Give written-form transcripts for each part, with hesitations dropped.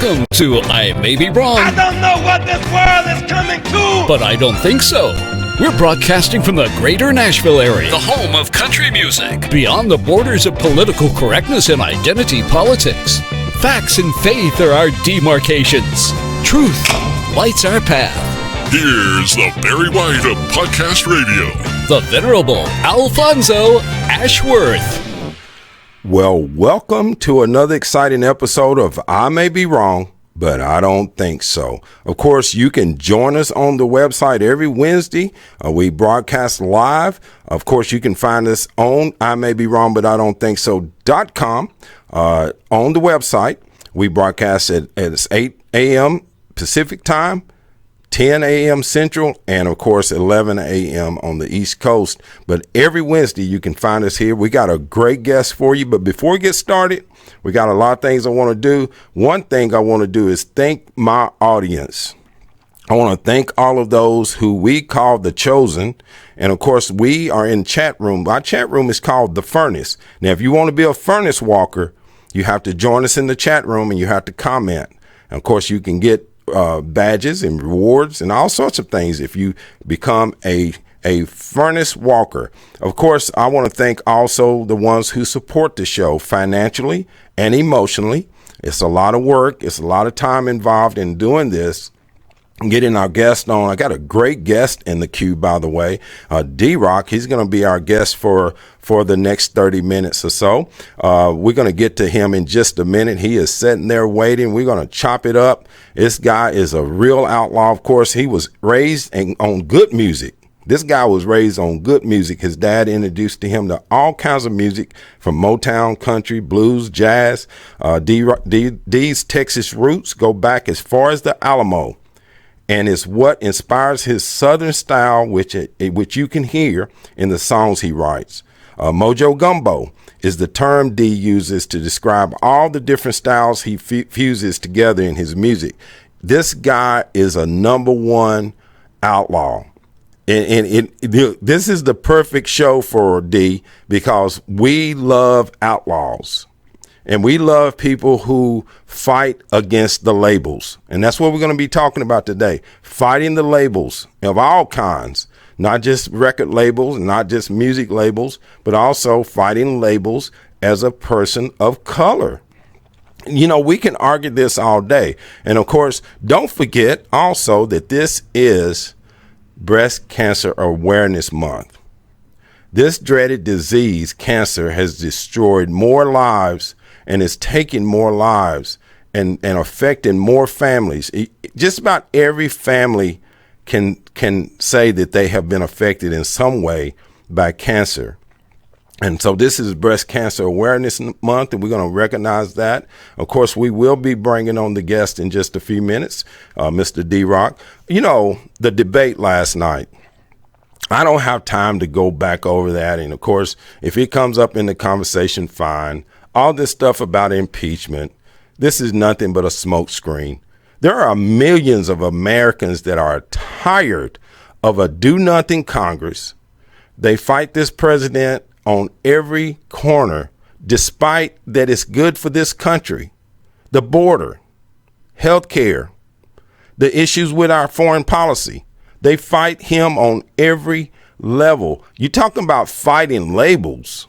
Welcome to I May Be Wrong. I don't know what this world is coming to, but I don't think so. We're broadcasting from the greater Nashville area, the home of country music, beyond the borders of political correctness and identity politics. Facts and faith are our demarcations. Truth lights our path. Here's the Barry White of Podcast Radio, the Venerable Alfonso Ashworth. Well, welcome to another exciting episode of I May Be Wrong, but I Don't Think So. Of course, you can join us on the website every Wednesday. We broadcast live. Of course, you can find us on I May Be Wrong, but I Don't Think So.com. On the website, we broadcast at 8 a.m. Pacific time, 10 a.m. Central, and of course 11 a.m. on the East Coast. But every Wednesday you can find us here. We got a great guest for you. But before we get started, we got a lot of things I want to do. One thing I want to do is thank my audience. I want to thank all of those who we call the chosen. And of course, we are in chat room. Our chat room is called The Furnace. Now, if you want to be a furnace walker, you have to join us in the chat room and you have to comment. And of course, you can get badges and rewards and all sorts of things if you become a furnace walker. Of course, I want to thank also the ones who support the show financially and emotionally. It's a lot of work. It's a lot of time involved in doing this. Getting our guest on. I got a great guest in the queue, by the way, Dee Rock. He's going to be our guest for the next 30 minutes or so. We're going to get to him in just a minute. He is sitting there waiting. We're going to chop it up. This guy is a real outlaw. Of course, he was raised on good music. This guy was raised on good music. His dad introduced him to all kinds of music from Motown, country, blues, jazz. Dees Texas roots go back as far as the Alamo. And it's what inspires his Southern style, which you can hear in the songs he writes. Mojo Gumbo is the term Dee uses to describe all the different styles he fuses together in his music. This guy is a number one outlaw. And this is the perfect show for Dee because we love outlaws. And we love people who fight against the labels. And that's what we're going to be talking about today. Fighting the labels of all kinds, not just record labels, not just music labels, but also fighting labels as a person of color. You know, we can argue this all day. And of course, don't forget also that this is Breast Cancer Awareness Month. This dreaded disease, cancer, has destroyed more lives and is taking more lives and affecting more families. Just about every family can say that they have been affected in some way by cancer. And so this is Breast Cancer Awareness Month, and we're going to recognize that. Of course, we will be bringing on the guest in just a few minutes, Mr. Dee Rock. You know, the debate last night, I don't have time to go back over that. And of course, if it comes up in the conversation, fine. All this stuff about impeachment, this is nothing but a smokescreen. There are millions of Americans that are tired of a do-nothing Congress. They fight this president on every corner, despite that it's good for this country. The border, health care, the issues with our foreign policy. They fight him on every level. You're talking about fighting labels.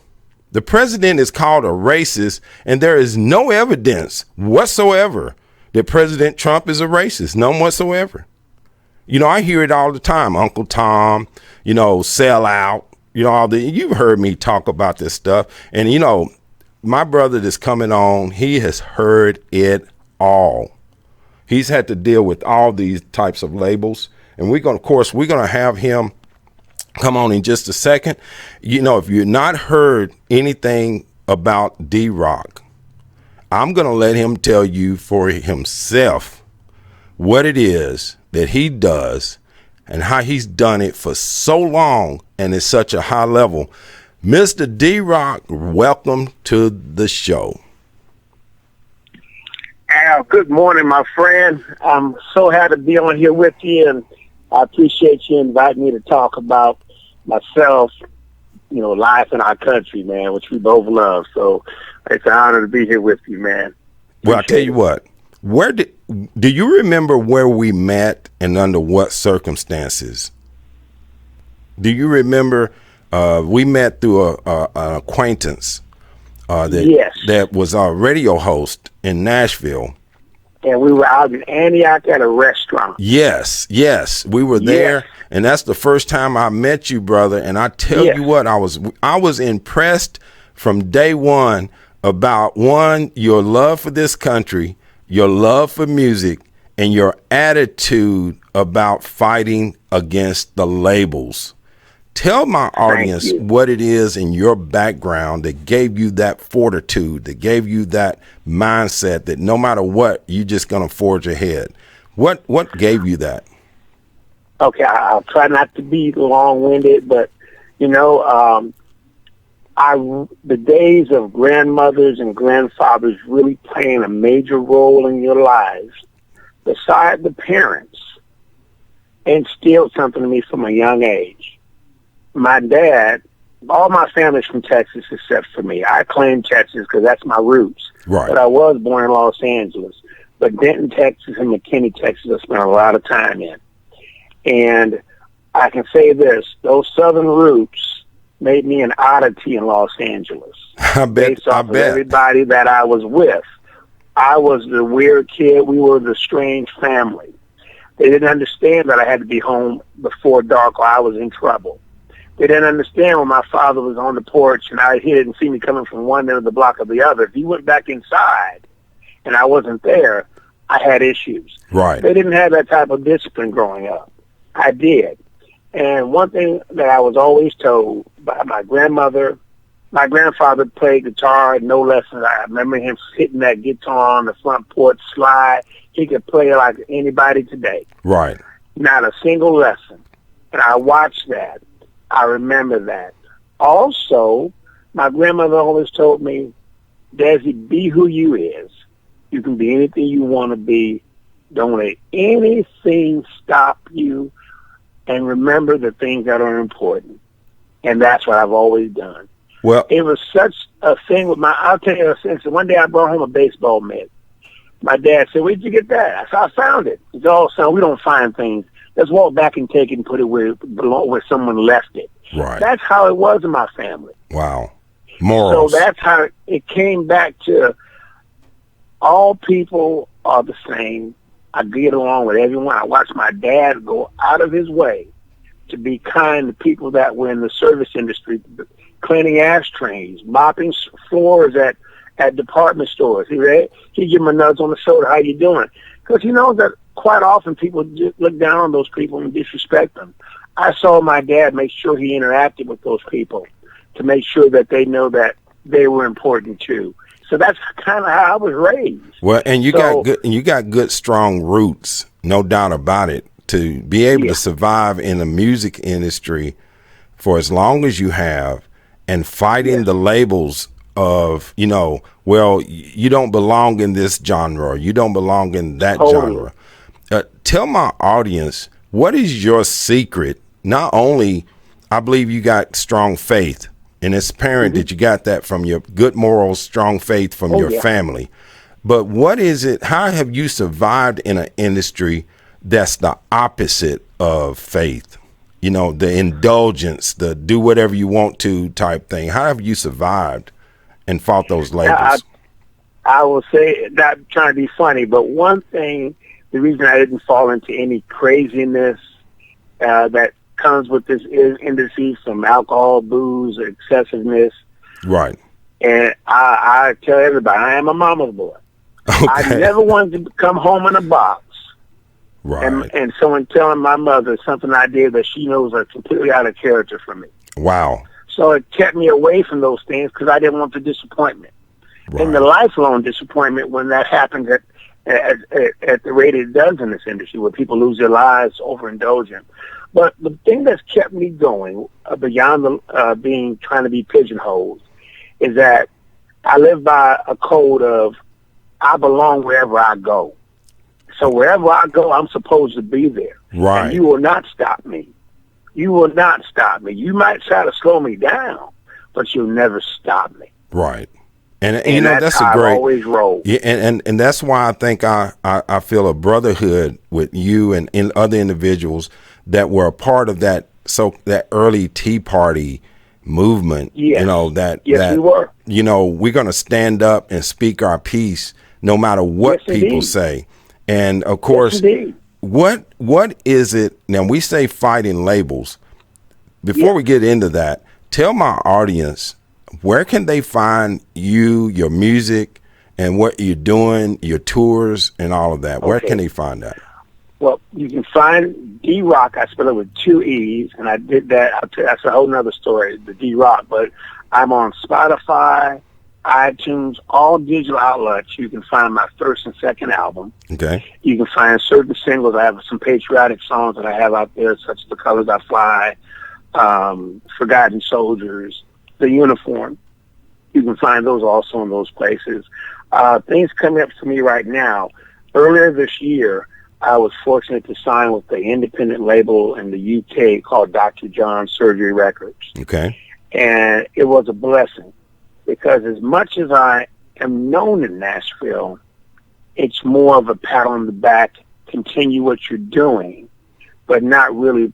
The president is called a racist, and there is no evidence whatsoever that President Trump is a racist. None whatsoever. You know, I hear it all the time. Uncle Tom, you know, sell out. You know, you've heard me talk about this stuff. And, you know, my brother that's coming on, he has heard it all. He's had to deal with all these types of labels. And we're going to have him come on in just a second. You know, if you've not heard anything about Dee Rock, I'm going to let him tell you for himself what it is that he does and how he's done it for so long and at such a high level. Mr. Dee Rock, welcome to the show. Al, good morning, my friend. I'm so happy to be on here with you, and I appreciate you inviting me to talk about myself, you know, life in our country, man, which we both love. So it's an honor to be here with you, man. Well, I tell you what, Do you remember where we met and under what circumstances? Do you remember we met through an acquaintance that was our radio host in Nashville? And we were out in Antioch at a restaurant. Yes, we were there, yes. And that's the first time I met you, brother. And I tell you what, I was impressed from day one about your love for this country, your love for music, and your attitude about fighting against the labels. Tell my audience what it is in your background that gave you that fortitude, that gave you that mindset that no matter what, you're just going to forge ahead. What gave you that? Okay, I'll try not to be long-winded, but, the days of grandmothers and grandfathers really playing a major role in your lives, beside the parents, instilled something in me from a young age. My dad, all my family's from Texas except for me. I claim Texas because that's my roots. Right. But I was born in Los Angeles. But Denton, Texas and McKinney, Texas, I spent a lot of time in. And I can say this, those southern roots made me an oddity in Los Angeles. Based off of everybody that I was with. I was the weird kid. We were the strange family. They didn't understand that I had to be home before dark or I was in trouble. They didn't understand when my father was on the porch and he didn't see me coming from one end of the block or the other. If he went back inside and I wasn't there, I had issues. Right. They didn't have that type of discipline growing up. I did. And one thing that I was always told by my grandmother, my grandfather played guitar, no lessons. I remember him hitting that guitar on the front porch slide. He could play like anybody today. Right. Not a single lesson. And I watched that. I remember that. Also, my grandmother always told me, Desi, be who you is. You can be anything you want to be. Don't let anything stop you. And remember the things that are important. And that's what I've always done. Well, it was such a thing with I'll tell you, since one day I brought home a baseball mitt. My dad said, where'd you get that? I said, I found it. He said, oh, son, we don't find things. Let's walk back and take it and put it where it belonged, where someone left it. Right. That's how it was in my family. Wow. Morals. So that's how it came back to all people are the same. I get along with everyone. I watched my dad go out of his way to be kind to people that were in the service industry, cleaning ashtrays, mopping floors at department stores. He'd give him a nudge on the shoulder, how you doing? Because he knows that quite often people just look down on those people and disrespect them. I saw my dad make sure he interacted with those people to make sure that they know that they were important too. So that's kind of how I was raised. Well, and you got good, strong roots, no doubt about it, to be able to survive in the music industry for as long as you have, and fighting the labels of, well, you don't belong in this genre, or you don't belong in that genre. Tell my audience, what is your secret? Not only, I believe you got strong faith, and it's apparent that you got that from your good morals, strong faith from your family. But what is it? How have you survived in an industry that's the opposite of faith? The indulgence, the do whatever you want to type thing. How have you survived and fought those labels? I will say, not trying to be funny, but one thing, the reason I didn't fall into any craziness that comes with this industry, from alcohol, booze, excessiveness. Right. And I tell everybody, I am a mama's boy. Okay. I never wanted to come home in a box. Right. And someone telling my mother something I did that she knows are completely out of character for me. Wow. So it kept me away from those things because I didn't want the disappointment. Right. And the lifelong disappointment when that happens at the rate it does in this industry, where people lose their lives overindulgent. But the thing that's kept me going beyond trying to be pigeonholed is that I live by a code of I belong wherever I go. So wherever I go, I'm supposed to be there. Right. And you will not stop me. You will not stop me. You might try to slow me down, but you'll never stop me. Right. And you know, that's a how great. I've always rolled. Yeah, and that's why I think I feel a brotherhood with you and other individuals that were a part of that early Tea Party movement. Yes. You know that we were. You know, we're going to stand up and speak our piece no matter what people say. And of course, what is it now? We say fighting labels. Before we get into that, tell my audience, where can they find you, your music, and what you're doing, your tours, and all of that? Okay. Where can they find that? Well, you can find Dee Rock. I spell it with 2 E's, and I did that. That's a whole nother story, the Dee Rock. But I'm on Spotify, iTunes, all digital outlets. You can find my first and second album. Okay. You can find certain singles. I have some patriotic songs that I have out there, such as The Colors I Fly, Forgotten Soldiers, The Uniform. You can find those also in those places. Things coming up for me right now. Earlier this year, I was fortunate to sign with the independent label in the UK called Dr. John's Surgery Records. Okay. And it was a blessing because as much as I am known in Nashville, it's more of a pat on the back, continue what you're doing, but not really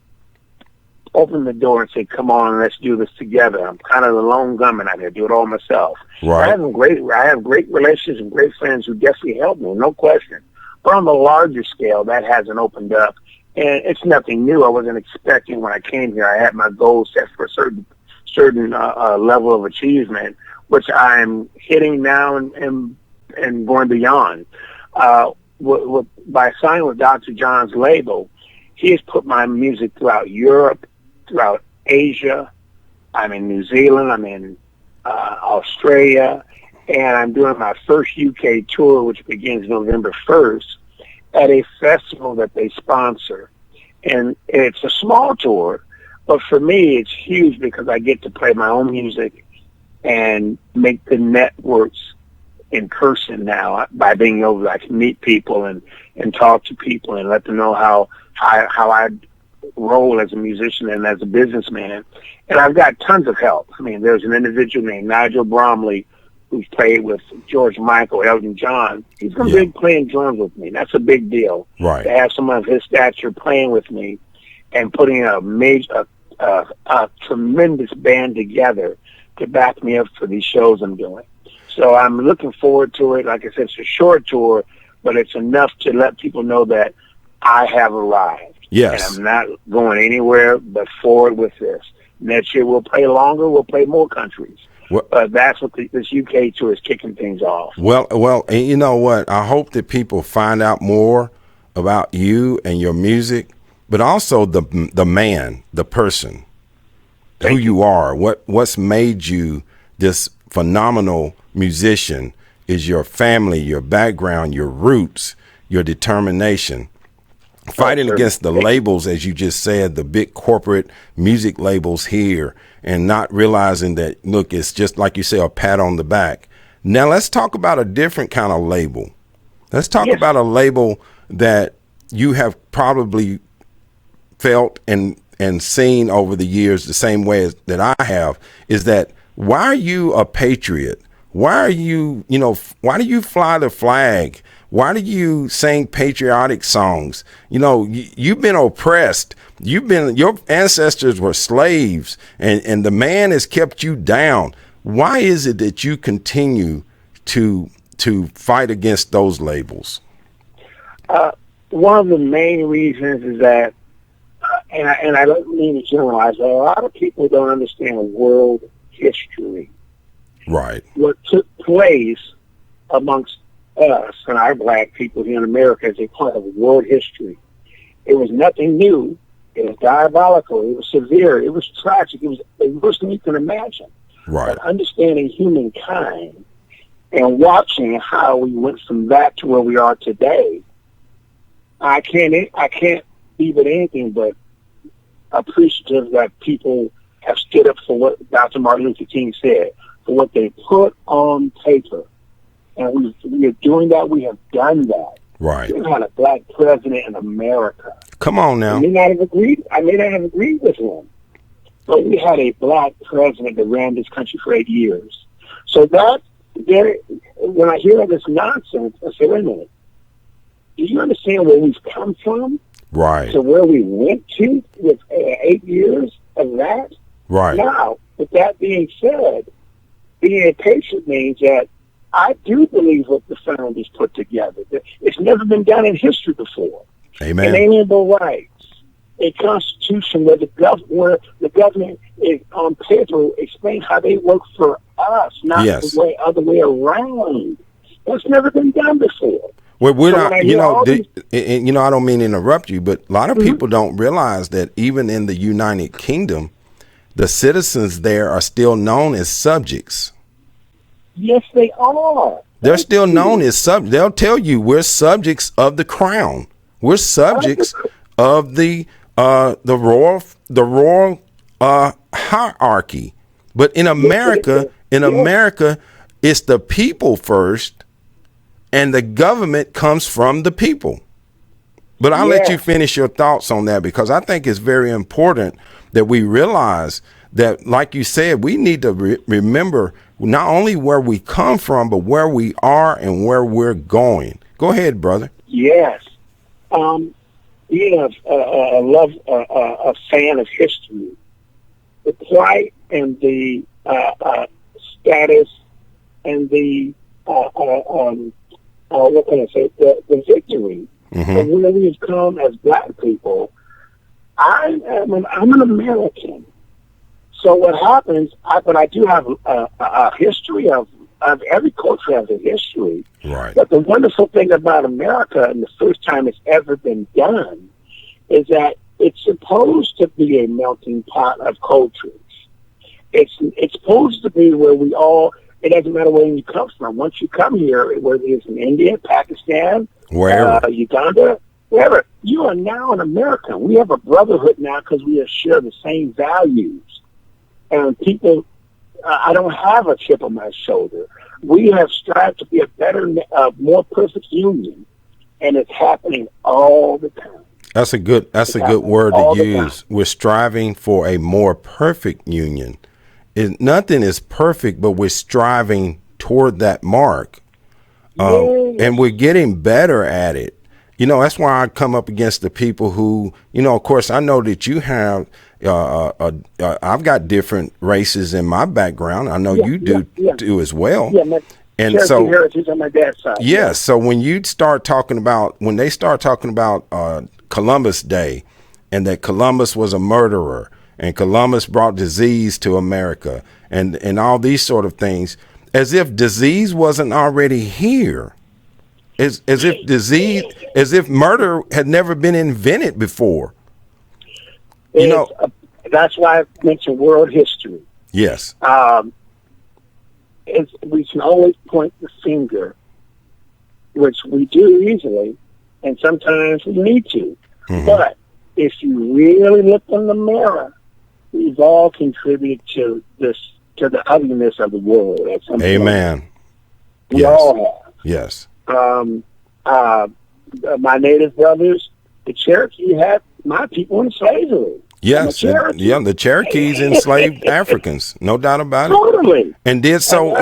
open the door and say, come on, let's do this together. I'm kind of the lone gunman out here, do it all myself. Right. I have great relationships and great friends who definitely help me, no question. But on the larger scale, that hasn't opened up. And it's nothing new. I wasn't expecting when I came here. I had my goals set for a certain level of achievement, which I'm hitting now and going beyond. By signing with Dr. John's label, he has put my music throughout Europe, throughout Asia. I'm in New Zealand. I'm in Australia. And I'm doing my first UK tour, which begins November 1st, at a festival that they sponsor. And it's a small tour, but for me it's huge because I get to play my own music and make the networks in person now by being able to, I can meet people and talk to people and let them know how I roll as a musician and as a businessman. And I've got tons of help. I mean, there's an individual named Nigel Bromley who's played with George Michael, Elton John. He's going to be playing drums with me. That's a big deal. Right. To have someone of his stature playing with me and putting a tremendous band together to back me up for these shows I'm doing. So I'm looking forward to it. Like I said, it's a short tour, but it's enough to let people know that I have arrived. Yes. And I'm not going anywhere but forward with this. Next year we'll play longer. We'll play more countries. That's what this UK tour is kicking things off. Well, and you know what? I hope that people find out more about you and your music, but also the man, the person, who you are. What's made you this phenomenal musician is your family, your background, your roots, your determination. Fighting against the labels, as you just said, the big corporate music labels here, and not realizing that, look, it's just like you say, a pat on the back. Now let's talk about a different kind of label. Let's talk about a label that you have probably felt and seen over the years the same way that I have, is that why are you a patriot? Why are you, why do you fly the flag? Why do you sing patriotic songs? You've been oppressed. Your ancestors were slaves, and the man has kept you down. Why is it that you continue to fight against those labels? One of the main reasons is that, and I don't mean to generalize, but a lot of people don't understand world history. Right. What took place amongst us and our black people here in America is a part of world history. It was nothing new. It was diabolical. It was severe. It was tragic. It was the worst thing you can imagine. Right. But understanding humankind and watching how we went from that to where we are today, I can't be but anything but appreciative that people have stood up for what Dr. Martin Luther King said, for what they put on paper. And we are doing that. We have done that. Right. We had a black president in America. Come on now. I may not have agreed with him, but we had a black president that ran this country for 8 years. So that when I hear all this nonsense, I say, wait a minute. Do you understand where we've come from? Right. To where we went to with 8 years of that? Right. Now, with that being said, being patient means that I do believe what the founders put together. It's never been done in history before. Amen. Inalienable rights, a constitution where the government is on paper explain how they work for us, not the other way around. That's never been done before. Well, we're not, I don't mean to interrupt you, but a lot of people don't realize that even in the United Kingdom, the citizens there are still known as subjects. Yes, they are. They're still known as subjects. They'll tell you we're subjects of the crown. We're subjects of the royal hierarchy. But in America, it's the people first. And the government comes from the people. But I'll let you finish your thoughts on that, because I think it's very important that we realize that, like you said, we need to remember not only where we come from, but where we are and where we're going. Go ahead, brother. Yes. Being a fan of history, the plight and the status and the what can I say? The victory of where we've come as Black people. I'm an American, so what happens? But I do have a history of every culture has a history. Right. But the wonderful thing about America, and the first time it's ever been done, is that it's supposed to be a melting pot of cultures. It's supposed to be where we all. It doesn't matter where you come from. Once you come here, whether it's in India, Pakistan, Uganda, wherever, you are now an American. We have a brotherhood now because we share the same values. And people, I don't have a chip on my shoulder. We have strived to be a better, more perfect union, and it's happening all the time. That's a good word to use. We're striving for a more perfect union. Nothing is perfect, but we're striving toward that mark. And we're getting better at it. That's why I come up against the people who, of course, I know that you have, I've got different races in my background. I know you do as well. Yeah, and Cherokee so heritage on my dad's side. Yes. So when they start talking about Columbus Day, and that Columbus was a murderer, and Columbus brought disease to America, and all these sort of things, as if disease wasn't already here, as if murder had never been invented before. That's why I mentioned world history. Yes. We can always point the finger, which we do easily, and sometimes we need to. But if you really look in the mirror, we've all contributed to the ugliness of the world at some point. Amen. We all have. Yes. My native brothers, the Cherokee, had my people in slavery. Yes, the Cherokees enslaved Africans, no doubt about it. Totally. And did so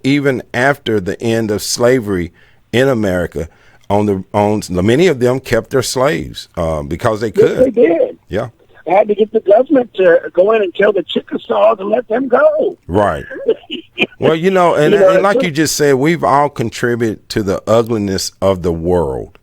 even after the end of slavery in America. Many of them kept their slaves because they could. Yes, they did. Yeah. I had to get the government to go in and tell the Chickasaws and let them go. Right. Well, and like you just said, we've all contributed to the ugliness of the world.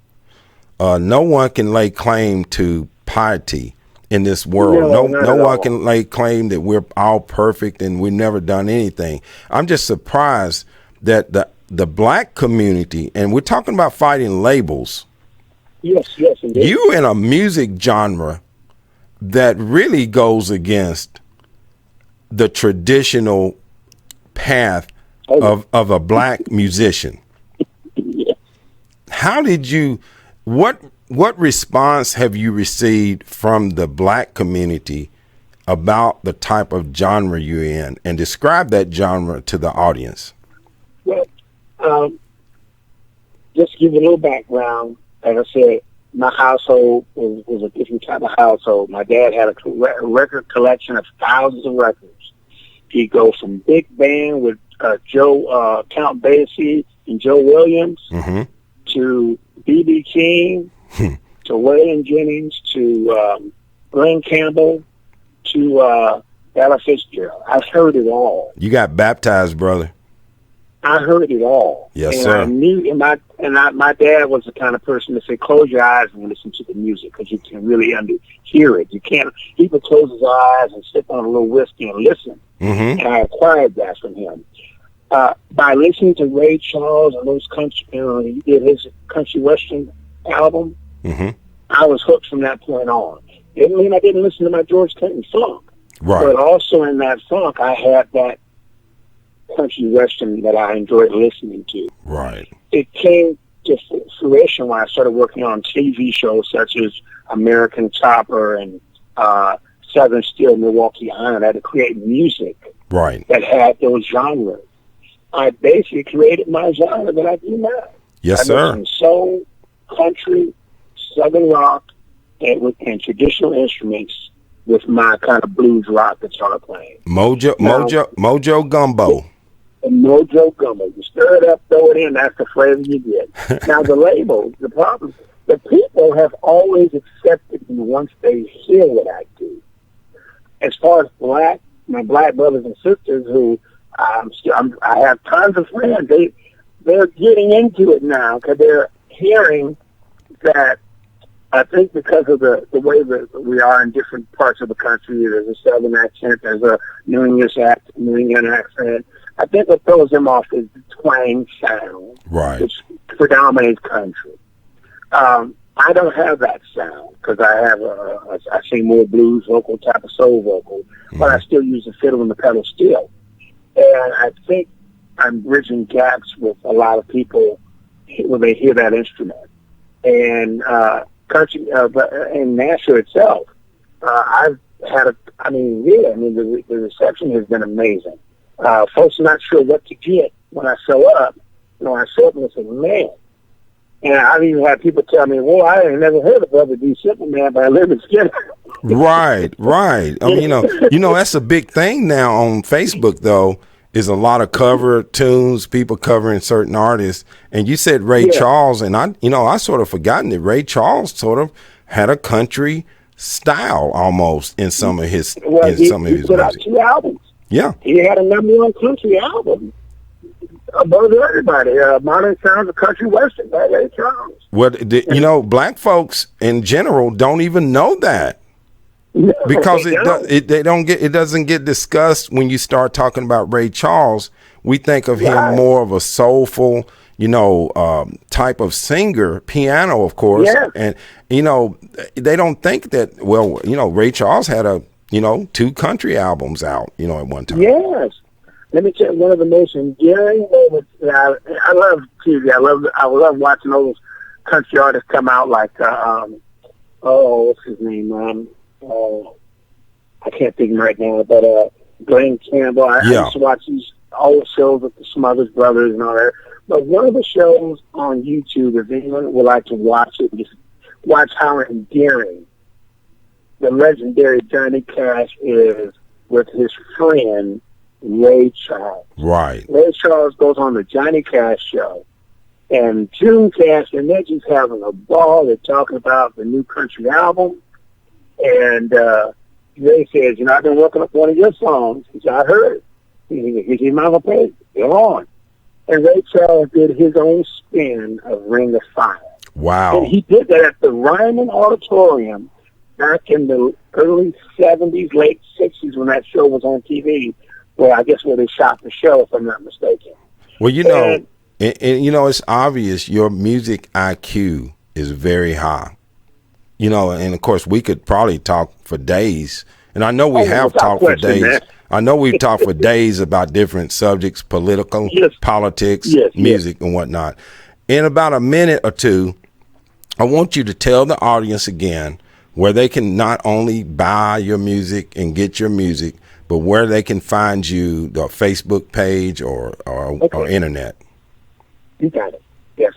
No one can lay claim to piety in this world. No one can lay claim that we're all perfect and we've never done anything. I'm just surprised that the Black community, and we're talking about fighting labels. Yes, indeed. You in a music genre that really goes against the traditional path of a Black musician. Yes. How did you, what response have you received from the Black community about the type of genre you're in, and describe that genre to the audience? Well, just to give you a little background, as I said, my household was a different type of household. My dad had a record collection of thousands of records. He'd go from big band with Joe Count Basie and Joe Williams, Mm-hmm. to B.B. King, to Waylon Jennings, to Glenn Campbell, to Ella Fitzgerald. I've heard it all. You got baptized, brother. I heard it all. Yes, and sir. I knew, my dad was the kind of person to say, close your eyes and listen to the music because you can really hear it. You can't, he could close his eyes and sip on a little whiskey and listen. Mm-hmm. And I acquired that from him. By listening to Ray Charles and those country, he did his country western album, Mm-hmm. I was hooked from that point on. Didn't mean I didn't listen to my George Clinton funk. Right. But also in that funk, I had that country western that I enjoyed listening to. Right. It came to fruition when I started working on TV shows such as American Chopper and Southern Steel, Milwaukee Iron. I had to create music Right. that had those genres. I basically created my genre that I do now. Yes, I sir. mix in soul, country, southern rock, and traditional instruments with my kind of blues rock guitar playing. Mojo gumbo. And Mojo Gumbo. You stir it up, throw it in, that's the flavor you get. Now the label, the problem, the people have always accepted me once they hear what I do. As far as my black brothers and sisters who I have tons of friends, they're getting into it now because they're hearing that. I think because of the way that we are in different parts of the country, there's a southern accent, there's a New England accent. I think what throws them off is the twang sound, Right. which predominates country. I don't have that sound because I sing more blues vocal, type of soul vocal, but I still use the fiddle and the pedal steel. And I think I'm bridging gaps with a lot of people when they hear that instrument. And country, but in Nashville itself, I've had the reception has been amazing. Folks are not sure what to get when I show up. I show up and I say, man. And I've even had people tell me, well, I ain't never heard of Brother D. Simple Man, but I live in Skinner. Right. I mean, that's a big thing now on Facebook, though, is a lot of cover tunes, people covering certain artists. And you said Ray Charles, and I sort of forgotten that Ray Charles sort of had a country style almost in some of his He put out 2 albums. Yeah. He had a #1 country album above everybody. Modern Sounds of Country Western by Ray Charles. Well, black folks in general don't even know that. No, because it doesn't get discussed when you start talking about Ray Charles. We think of him more of a soulful, type of singer, piano, of course. Yes. And they don't think that. Well, Ray Charles had 2 country albums out, at one time. Yes. Let me tell you, one of the most endearing moments. I love TV. I love watching those country artists come out like what's his name? I can't think of him right now, but Glenn Campbell. I used to watch these old shows with the Smothers Brothers and all that. But one of the shows on YouTube, if anyone would like to watch it, just watch how endearing the legendary Johnny Cash is with his friend Ray Charles. Right. Ray Charles goes on the Johnny Cash show, and June Cash, and they're just having a ball. They're talking about the new country album. And Ray says, I've been working up one of your songs. He said, I heard it. He said, Mama paid. Go on. And Ray Charles did his own spin of Ring of Fire. Wow. And he did that at the Ryman Auditorium back in the early 70s, late 60s when that show was on TV, where they shot the show, if I'm not mistaken. Well, and it's obvious your music IQ is very high. And of course, we could probably talk for days. And I know we have talked for days. Man. I know we've talked for days about different subjects, politics, music, and whatnot. In about a minute or two, I want you to tell the audience again where they can not only buy your music and get your music, but where they can find you, the Facebook page or internet. You got it. Yes.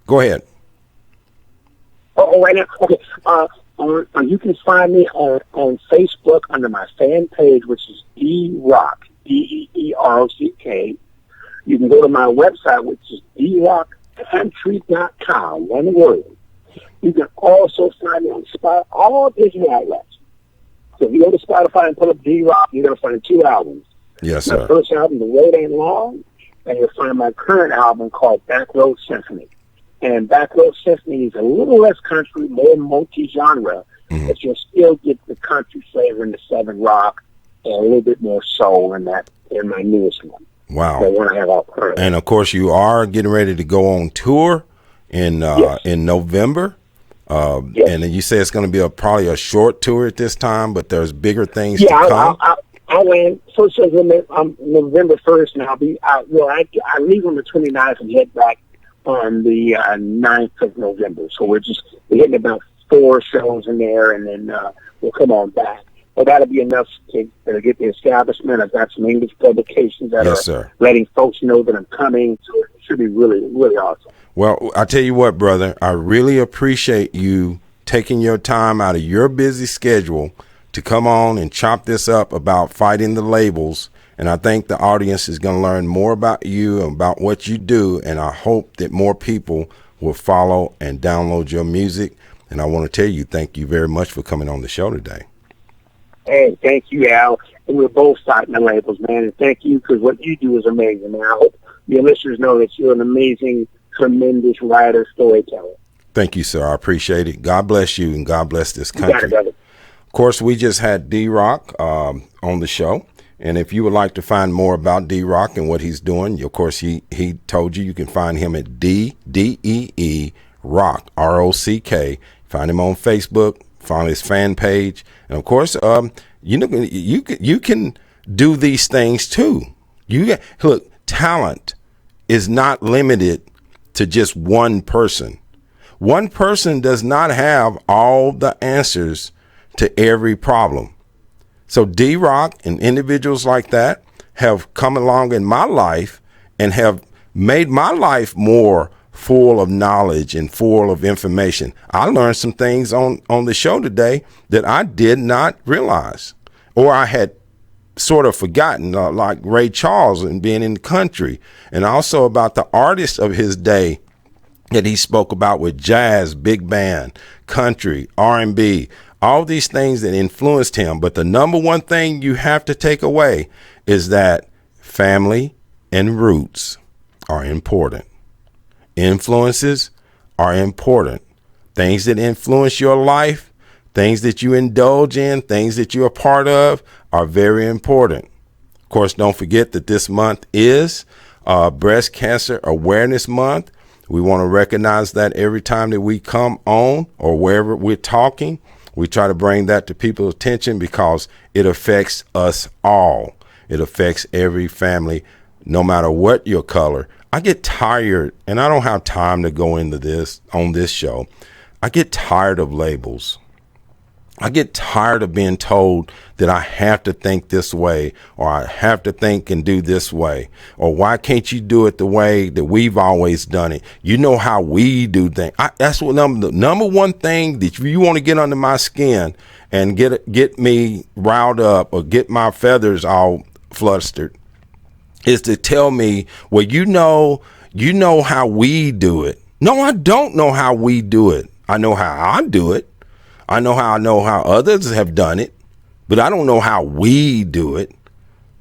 Go ahead. Oh, right now? Okay. You can find me on Facebook under my fan page, which is Dee Rock, DeeRock. You can go to my website, which is DeeRockCountry.com, one word. You can also find me on Spotify, all digital outlets. So if you go to Spotify and put up Dee Rock, you're going to find 2 albums. Yes, My sir. first album, The Road Ain't Long, and you'll find my current album called Back Road Symphony. And Back Road Symphony is a little less country, more multi-genre, but you'll still get the country flavor in the Southern rock and a little bit more soul in my newest one. Wow. The one I have out currently. And of course, you are getting ready to go on tour in November. Yes. And you say it's going to be probably a short tour at this time, but there's bigger things to come. I went first of November 1st, and I'll be out. Well, I leave on the 29th and head back on the 9th of November. So we're hitting about 4 shows in there, and then we'll come on back. But that'll be enough to get the establishment. I've got some English publications that are letting folks know that I'm coming. So it should be really, really awesome. Well, I tell you what, brother, I really appreciate you taking your time out of your busy schedule to come on and chop this up about fighting the labels. And I think the audience is going to learn more about you and about what you do. And I hope that more people will follow and download your music. And I want to tell you, thank you very much for coming on the show today. Hey, thank you, Al. And we're both fighting the labels, man. And thank you, because what you do is amazing, man. I hope your listeners know that you're an amazing, tremendous writer, storyteller. Thank you, sir. I appreciate it. God bless you, and God bless this country. You got it, brother. Of course, we just had Dee Rock on the show. And if you would like to find more about Dee Rock and what he's doing, of course, he told you can find him at D-E-E Rock, R-O-C-K. Find him on Facebook, find his fan page. And, of course, you can do these things, too. Look, talent is not limited to just one person. One person does not have all the answers to every problem. So Dee Rock and individuals like that have come along in my life and have made my life more full of knowledge and full of information. I learned some things on the show today that I did not realize, or I had sort of forgotten, like Ray Charles and being in the country, and also about the artists of his day that he spoke about with jazz, big band, country, R&B, all these things that influenced him. But the number one thing you have to take away is that family and roots are important. Influences are important. Things that influence your life, things that you indulge in, things that you're a part of are very important. Of course, don't forget that this month is Breast Cancer Awareness Month. We want to recognize that every time that we come on or wherever we're talking. We try to bring that to people's attention because it affects us all. It affects every family, no matter what your color. I get tired, and I don't have time to go into this on this show. I get tired of labels. I get tired of being told that I have to think this way, or I have to think and do this way, or why can't you do it the way that we've always done it? You know how we do things. That's what the number one thing that you want to get under my skin and get me riled up or get my feathers all flustered is to tell me, well, you know how we do it. No, I don't know how we do it. I know how I do it. I know how others have done it, but I don't know how we do it.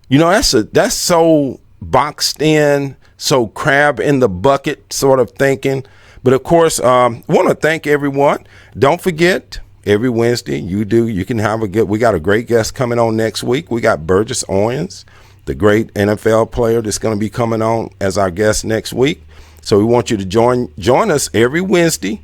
You know, that's so boxed in, so crab in the bucket sort of thinking. But of course, I want to thank everyone. Don't forget, every Wednesday you can have we got a great guest coming on next week. We got Burgess Owens, the great NFL player that's going to be coming on as our guest next week. So we want you to join us every Wednesday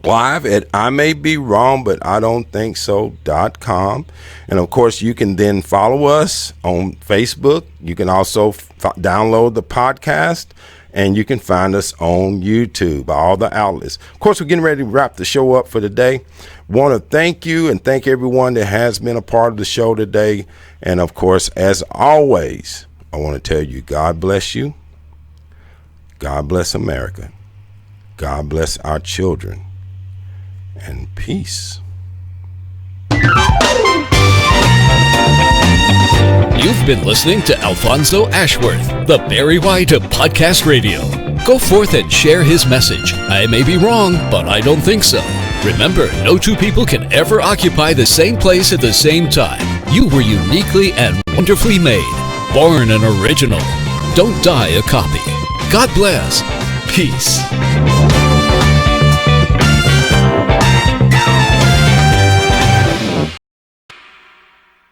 live at I May Be Wrong, but I Don't Think So.com. And of course, you can then follow us on Facebook. You can also download the podcast, and you can find us on YouTube, all the outlets. Of course, we're getting ready to wrap the show up for today. Want to thank you and thank everyone that has been a part of the show today. And of course, as always, I want to tell you, God bless you. God bless America. God bless our children. And peace. You've been listening to Alfonso Ashworth, the Barry White of Podcast Radio. Go forth and share his message. I may be wrong, but I don't think so. Remember, no two people can ever occupy the same place at the same time. You were uniquely and wonderfully made. Born an original. Don't die a copy. God bless. Peace.